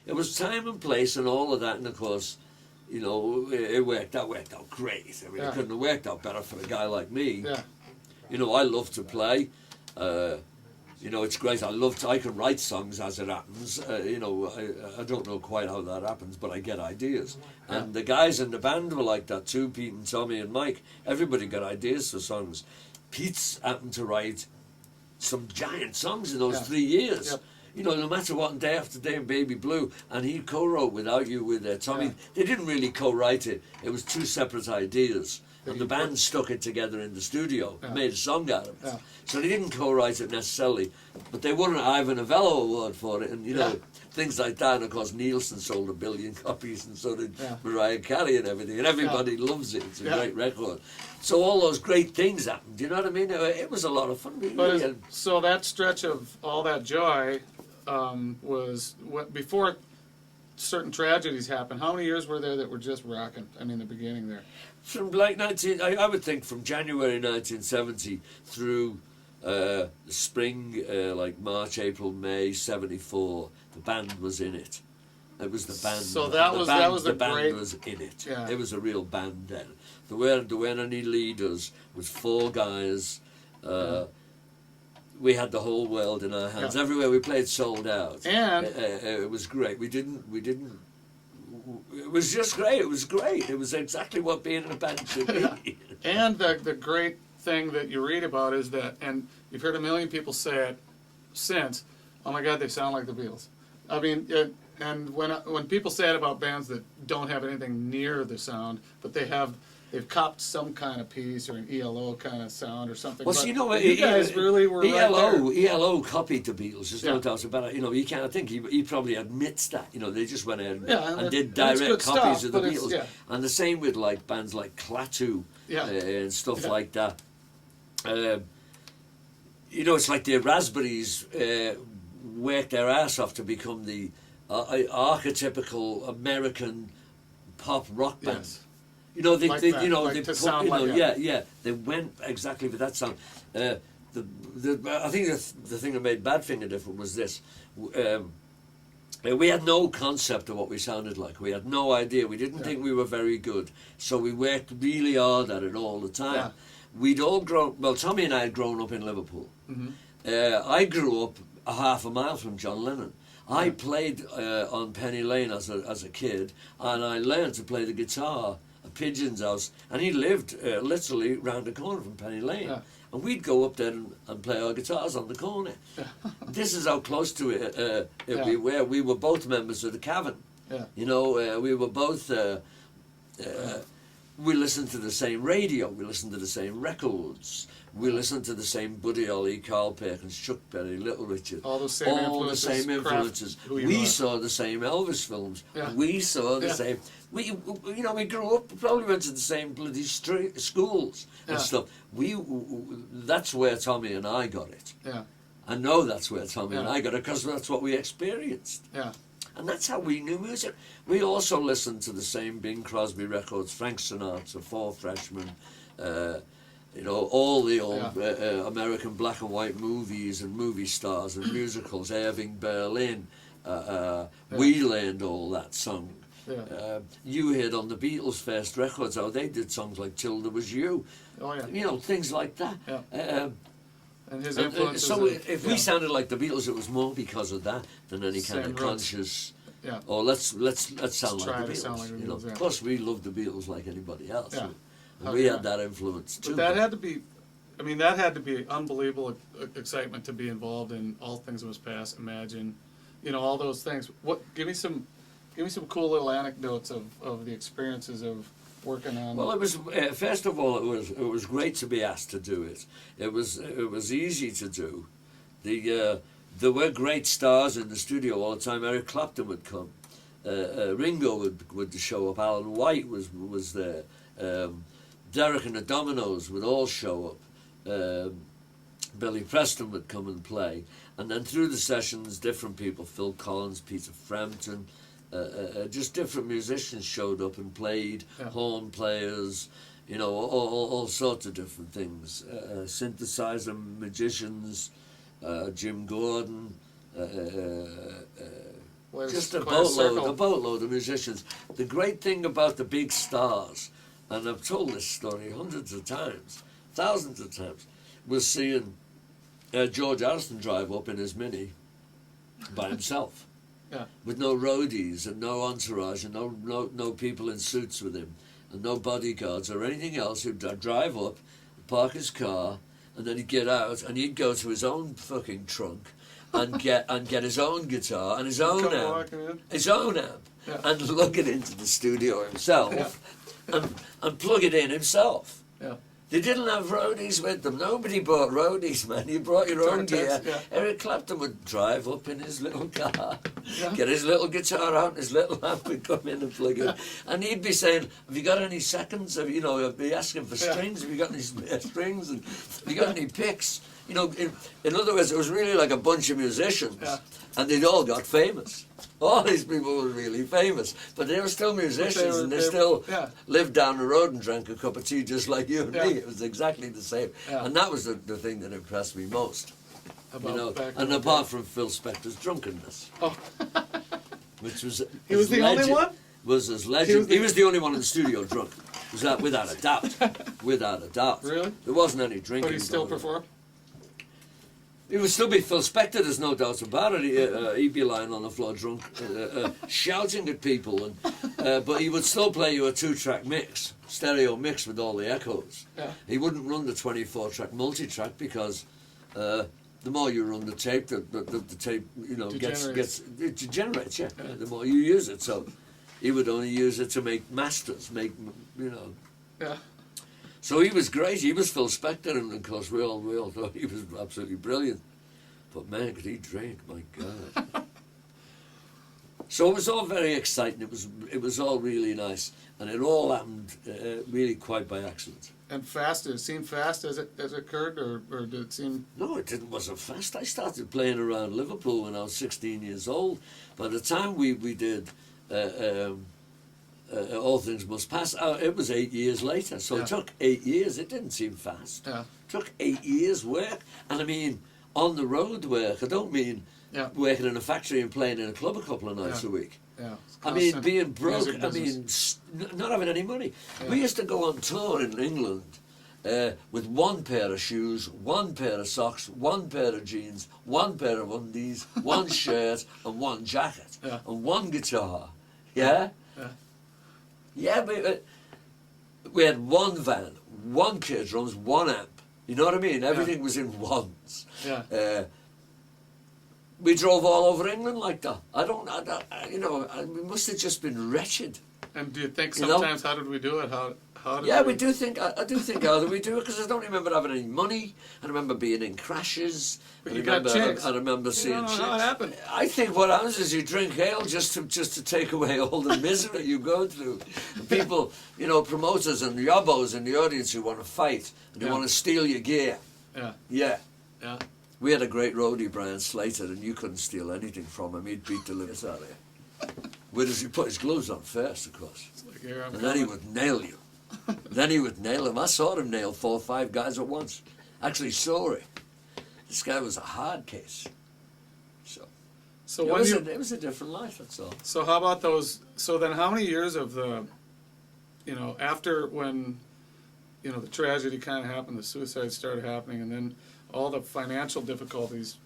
It was time and place and all of that, and of course, you know, it worked out great. I mean, it couldn't have worked out better for a guy like me. Yeah. You know, I love to play. You know, it's great. I can write songs as it happens. You know, I don't know quite how that happens, but I get ideas. And the guys in the band were like that too, Pete and Tommy and Mike. Everybody got ideas for songs. Pete's happened to write some giant songs in those 3 years. Yep. You know, no matter what, Day After Day and Baby Blue, and he co-wrote Without You with Tommy. They didn't really co-write it. It was two separate ideas. And the band stuck it together in the studio, made a song out of it. So they didn't co-write it necessarily, but they won an Ivor Novello Award for it, and you know, things like that. And of course, Nielsen sold 1 billion copies, and so did Mariah Carey and everything, and everybody loves it. It's a great record. So all those great things happened. You know what I mean? It was a lot of fun. But so that stretch of all that joy was before certain tragedies happened. How many years were there that were just rocking? I mean, the beginning there. From like I would think from January 1970 through the spring, like March, April, May '74, the band was in it. It was the band. So the band great... was in it. Yeah. It was a real band then. There weren't any leaders. It was 4 guys. We had the whole world in our hands. Everywhere we played sold out. And it was great. We didn't. It was just great. It was great. It was exactly what being in a band should be. And the great thing that you read about is that, and you've heard a million people say it since, oh my God, they sound like the Beatles. I mean, and when people say it about bands that don't have anything near the sound, but they've copped some kind of piece or an ELO kind of sound or something. Well, so you know what? You guys really were ELO copied the Beatles. There's no doubt about it. You know, you can't. I think he probably admits that. You know, they just went ahead and did direct copies of the Beatles. And the same with like bands like Klaatu and stuff like that. You know, it's like the Raspberries worked their ass off to become the archetypical American pop rock band. Yes. You know, they went exactly with that sound. I think the thing that made Badfinger different was this. We had no concept of what we sounded like. We had no idea. We didn't think we were very good. So we worked really hard at it all the time. Yeah. We'd all grown... Well, Tommy and I had grown up in Liverpool. I grew up a half a mile from John Lennon. I played on Penny Lane as a kid, and I learned to play the guitar at Pigeon's house, and he lived literally round the corner from Penny Lane. And we'd go up there and play our guitars on the corner. This is how close to it we were. We were both members of the Cavern. You know, we were both... we listened to the same radio. We listened to the same records. We listened to the same Buddy Holly, Carl Perkins, Chuck Berry, Little Richard. All the same influences. We saw the same Elvis films. We saw the same... We grew up, probably went to the same bloody schools and stuff. That's where Tommy and I got it. I know that's where Tommy and I got it because that's what we experienced. And that's how we knew music. We also listened to the same Bing Crosby records, Frank Sinatra, Four Freshmen, you know, all the old American black and white movies and movie stars and musicals, Irving Berlin. We learned all that song. You heard on the Beatles' first records how they did songs like Till There Was You. You know, things like that. And his influences. So if we sounded like the Beatles, it was more because of that than any kind of conscious. Or let's sound like the Beatles. You know, of course, we loved the Beatles like anybody else. And we had that influence too. But that had to be, I mean, that had to be unbelievable excitement to be involved in All Things Must Pass, Imagine, you know, all those things. Give me some cool little anecdotes of the experiences of working on. Well, it was first of all, it was great to be asked to do it. It was easy to do. There were great stars in the studio all the time. Eric Clapton would come. Ringo would show up. Alan White was there. Derek and the Dominoes would all show up. Billy Preston would come and play. And then through the sessions, different people, Phil Collins, Peter Frampton, just different musicians showed up and played, horn players, you know, all sorts of different things. Synthesizer magicians, Jim Gordon, Just a quite a circle. boatload of musicians. The great thing about the big stars, and I've told this story hundreds of times, thousands of times, was seeing George Harrison drive up in his Mini by himself, Yeah. with no roadies and no entourage and no people in suits with him and no bodyguards or anything else. He'd drive up, park his car, and then he'd get out and he'd go to his own fucking trunk and get his own guitar and his own Come amp, walking in. yeah, and lug it into the studio himself and plug it in himself. Yeah. They didn't have roadies with them. Nobody brought roadies, man. You brought your own gear. Yeah. Eric Clapton would drive up in his little car, Yeah. get his little guitar out, and his little amp would come in and plug it. And he'd be saying, "Have you got any seconds? Have I'd be asking for strings. Have you got any spare strings? And have you got any picks?" In other words, it was really like a bunch of musicians, and they'd all got famous. All these people were really famous, but they were still musicians, and they still lived down the road and drank a cup of tea just like you and me. It was exactly the same, and that was the thing that impressed me most. And apart from Phil Spector's drunkenness, which was He was the only one? Was as legend. He was the only one in the studio drunk. Was that without a doubt? Without a doubt. Really? There wasn't any drinking. But he still going on. performed? It would still be Phil Spector, there's no doubt about it. He'd be lying on the floor drunk, shouting at people, but he would still play you a 2-track mix, stereo mix with all the echoes. Yeah. He wouldn't run the 24-track multi-track because the more you run the tape, the tape it degenerates. Yeah. The more you use it, so he would only use it to make masters, Yeah. So he was great. He was Phil Spector, and of course we all thought he was absolutely brilliant. But man, could he drink? My God! So it was all very exciting. It was all really nice, and it all happened really quite by accident. And fast? Did it seem fast as it occurred, or did it seem? No, it wasn't fast. I started playing around Liverpool when I was 16 years old. By the time we did. All Things Must Pass. It was 8 years later, so it took 8 years. It didn't seem fast. Yeah. It took 8 years work, and I mean on the road work. I don't mean working in a factory and playing in a club a couple of nights a week. Yeah. I mean being broke. I mean not having any money. Yeah. We used to go on tour in England with one pair of shoes, one pair of socks, one pair of jeans, one pair of undies, one shirt, and one jacket, and one guitar. Yeah. Yeah, but we had one van, one kit drums, one amp. You know what I mean? Everything was in ones. Yeah. We drove all over England like that. We must have just been wretched. And do you think sometimes, how did we do it? How did we do think. I do think how did we do it? Because I don't remember having any money. I remember being in crashes. But you got chicks. I remember seeing don't know chicks. how it happened. I think what happens is you drink ale just to take away all the misery you go through. People, promoters and yobbos in the audience who want to fight and who want to steal your gear. Yeah. Yeah. Yeah. We had a great roadie, Brian Slater, and you couldn't steal anything from him. He'd beat the living out of you. Where does he put his gloves on first, of course? Like, here I'm and then he would nail you. Then he would nail him. I saw him nail 4 or 5 guys at once. Actually saw it. This guy was a hard case. So it was a different life, that's all. So how about those? So then, how many years of the, after when, the tragedy kind of happened, the suicide started happening, and then all the financial difficulties.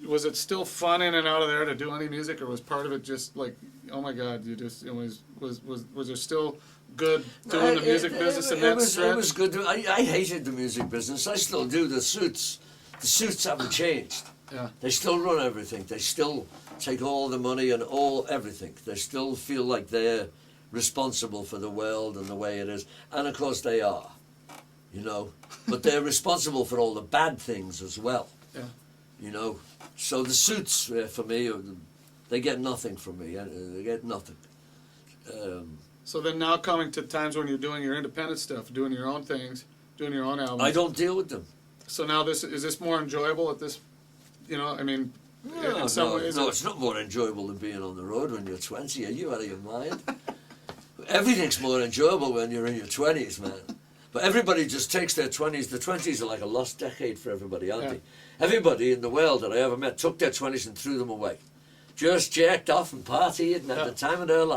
Was it still fun in and out of there to do any music, or was part of it just like, oh my God, was there still good doing the music business in that stretch? It was good. I hated the music business. I still do. The suits haven't changed. Yeah. They still run everything. They still take all the money and everything. They still feel like they're responsible for the world and the way it is. And of course they are, But they're responsible for all the bad things as well. Yeah. So the suits, for me, they get nothing from me. They get nothing. So then now coming to times when you're doing your independent stuff, doing your own things, doing your own albums. I don't deal with them. So now is this more enjoyable at this, in some ways? No, it's not more enjoyable than being on the road when you're 20. Are you out of your mind? Everything's more enjoyable when you're in your 20s, man. But everybody just takes their 20s. The 20s are like a lost decade for everybody, aren't they? Everybody in the world that I ever met took their 20s and threw them away. just jerked off and partied and had the time of their